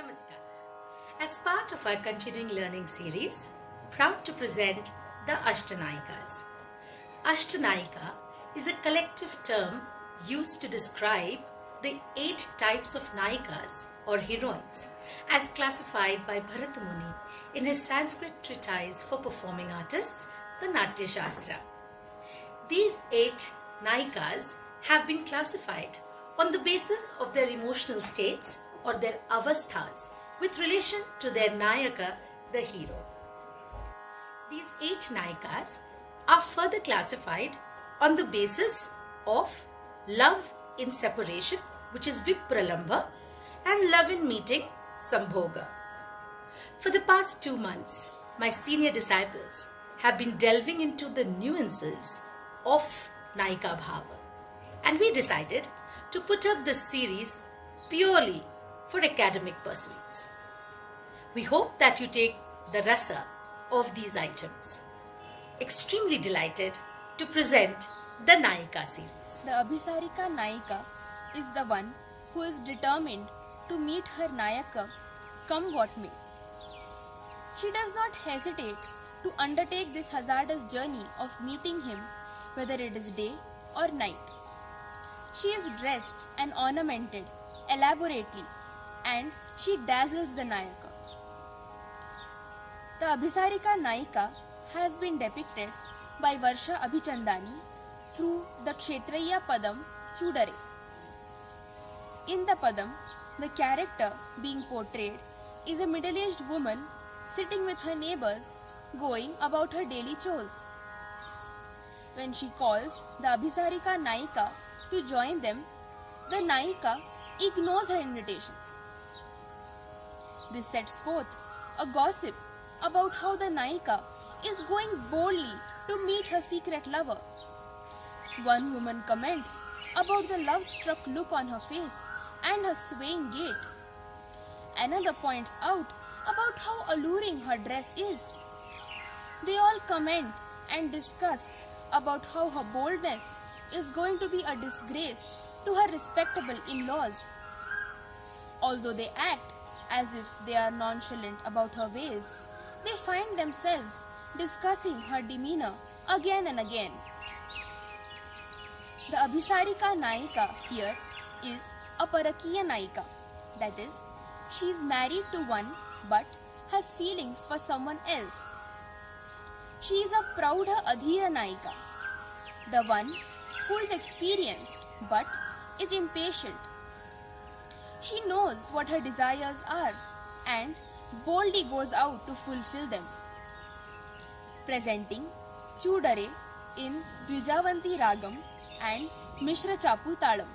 Namaskar. As part of our continuing learning series, proud to present the Ashtanayikas. Ashtanayika is a collective term used to describe the 8 types of Nayikas or heroines as classified by Bharata Muni in his Sanskrit treatise for performing artists, the Natya Shastra. These 8 Nayikas have been classified on the basis of their emotional states or their avasthas with relation to their Nayaka, the hero. These 8 Nayikas are further classified on the basis of love in separation, which is Vipralambha, and love in meeting, Sambhoga. For the past 2 months, my senior disciples have been delving into the nuances of Nayika Bhava, and we decided to put up this series purely for academic pursuits. We hope that you take the rasa of these items. Extremely delighted to present the Nayika series. The Abhisarika Nayika is the one who is determined to meet her Nayaka come what may. She does not hesitate to undertake this hazardous journey of meeting him, whether it is day or night. She is dressed and ornamented elaborately, and she dazzles the Nayaka. The Abhisarika Nayika has been depicted by Varsha Abhichandani through the Kshetraya Padam Chudare. In the Padam, the character being portrayed is a middle-aged woman sitting with her neighbors going about her daily chores. When she calls the Abhisarika Nayika to join them, the Nayika ignores her invitations. This sets forth a gossip about how the Nayika is going boldly to meet her secret lover. One woman comments about the love-struck look on her face and her swaying gait. Another points out about how alluring her dress is. They all comment and discuss about how her boldness is going to be a disgrace to her respectable in-laws. Although they act as if they are nonchalant about her ways, they find themselves discussing her demeanor again and again. The Abhisarika Nayika here is a Parakiya Nayika, that is, she is married to one but has feelings for someone else. She is a Praudha Adhira Nayika, the one who is experienced but is impatient. She knows what her desires are and boldly goes out to fulfill them. Presenting Chudare in Dvijavanti Ragam and Mishra Chapu Talam.